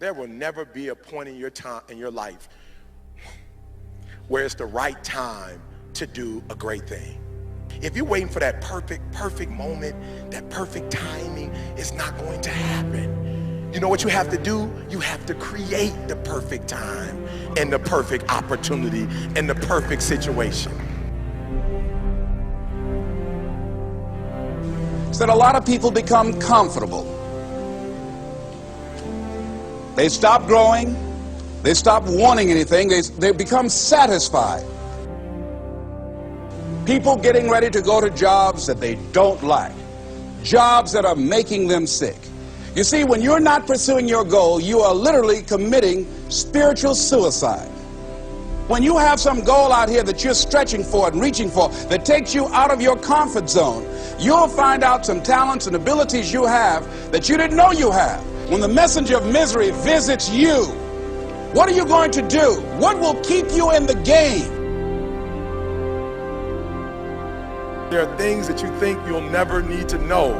There will never be a point in your life where it's the right time to do a great thing. If you're waiting for that perfect moment, that perfect timing, it's not going to happen. You know what you have to do? You have to create the perfect time and the perfect opportunity and the perfect situation. So that a lot of people become comfortable. They stop growing. They stop wanting anything. They become satisfied. People getting ready to go to jobs that they don't like. Jobs that are making them sick. You see, when you're not pursuing your goal, you are literally committing spiritual suicide. When you have some goal out here that you're stretching for and reaching for that takes you out of your comfort zone, you'll find out some talents and abilities you have that you didn't know you have. When the messenger of misery visits you, what are you going to do? What will keep you in the game? There are things that you think you'll never need to know,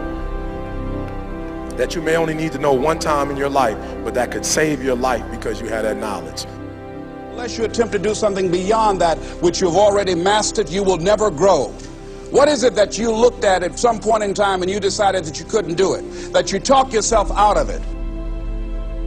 that you may only need to know one time in your life, but that could save your life because you had that knowledge. Unless you attempt to do something beyond that which you've already mastered, you will never grow. What is it that you looked at some point in time and you decided that you couldn't do it, that you talked yourself out of it?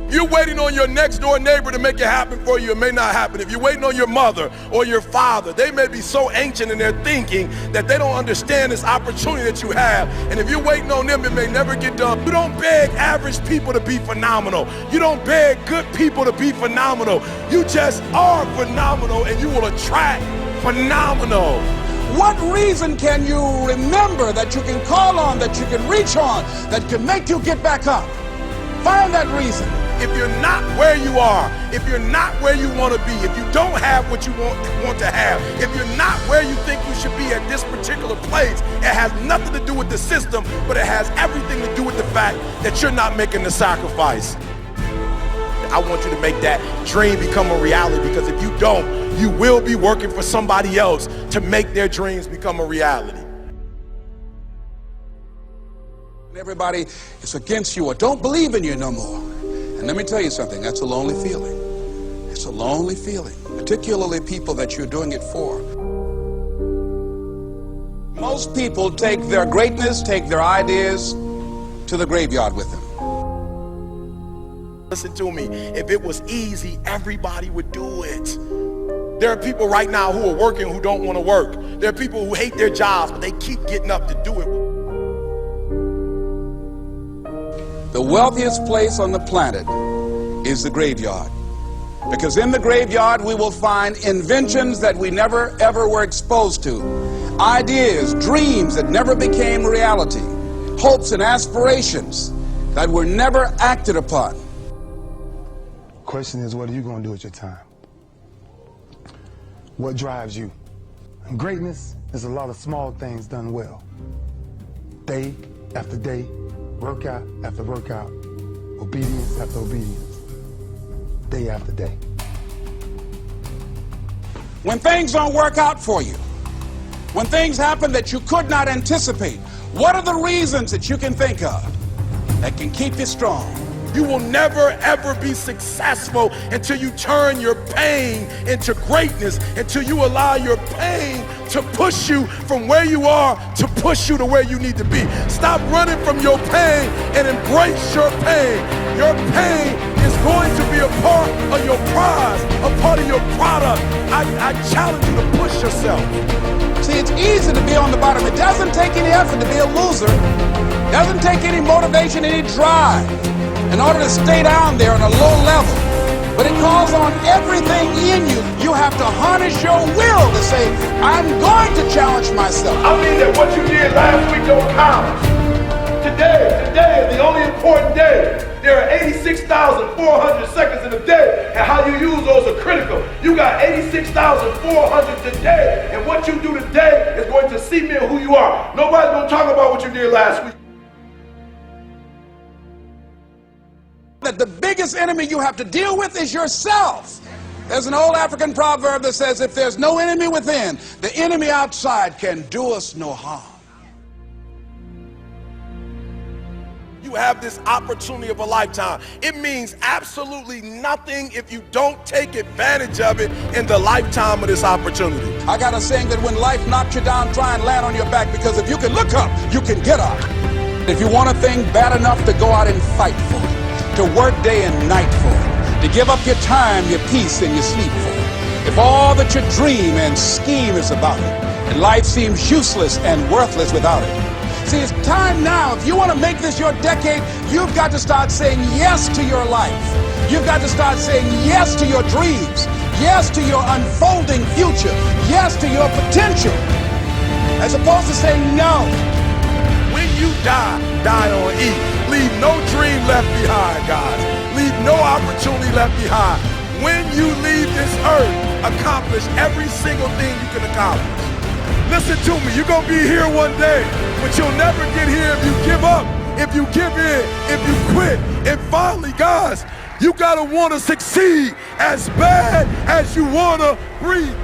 You're waiting on your next door neighbor to make it happen for you. It may not happen. If you're waiting on your mother or your father, they may be so ancient in their thinking that they don't understand this opportunity that you have. And if you're waiting on them, it may never get done. You don't beg average people to be phenomenal. You don't beg good people to be phenomenal. You just are phenomenal, and you will attract phenomenal. What reason can you remember that you can call on, that you can reach on, that can make you get back up? Find that reason. If you're not where you are, if you're not where you want to be, if you don't have what you want to have, if you're not where you think you should be at this particular place, it has nothing to do with the system, but it has everything to do with the fact that you're not making the sacrifice. I want you to make that dream become a reality, because if you don't, you will be working for somebody else to make their dreams become a reality. Everybody is against you or don't believe in you no more. And let me tell you something, that's a lonely feeling. It's a lonely feeling, particularly people that you're doing it for. Most people take their greatness, take their ideas to the graveyard with them. Listen to me, if it was easy, everybody would do it. There are people right now who are working who don't want to work. There are people who hate their jobs, but they keep getting up to do it. The wealthiest place on the planet is the graveyard. Because in the graveyard we will find inventions that we never ever were exposed to. Ideas, dreams that never became reality. Hopes and aspirations that were never acted upon. The question is, what are you going to do with your time? What drives you? And greatness is a lot of small things done well. Day after day, workout after workout, obedience after obedience, day after day. When things don't work out for you, when things happen that you could not anticipate, what are the reasons that you can think of that can keep you strong? You will never ever be successful until you turn your pain into greatness, until you allow your pain to push you from where you are to push you to where you need to be. Stop running from your pain and embrace your pain. Your pain is going to be a part of your prize, a part of your product. I challenge you to push yourself. See, it's easy to be on the bottom. It doesn't take any effort to be a loser. It doesn't take any motivation, any drive in order to stay down there on a low level. But it calls on everything in you. You have to harness your will to say, I'm going to challenge myself. I mean that what you did last week don't count. Today is the only important day. There are 86,400 seconds in a day, and how you use those are critical. You got 86,400 today, and what you do today is going to cement who you are. Nobody's going to talk about what you did last week. That the biggest enemy you have to deal with is yourself. There's an old African proverb that says, if there's no enemy within, the enemy outside can do us no harm. You have this opportunity of a lifetime. It means absolutely nothing if you don't take advantage of it in the lifetime of this opportunity. I got a saying that when life knocks you down, try and land on your back, because if you can look up, you can get up. If you want a thing bad enough to go out and fight for it, to work day and night for it, to give up your time, your peace, and your sleep for it, if all that you dream and scheme is about it, and life seems useless and worthless without it. See, it's time now. If you want to make this your decade, you've got to start saying yes to your life. You've got to start saying yes to your dreams, yes to your unfolding future, yes to your potential, as opposed to saying no. When you die, die on E. Leave no dream left behind, guys. Leave no opportunity left behind. When you leave this earth, accomplish every single thing you can accomplish. Listen to me, you're gonna be here one day, but you'll never get here if you give up, if you give in, if you quit. And finally, guys, you gotta wanna succeed as bad as you wanna breathe.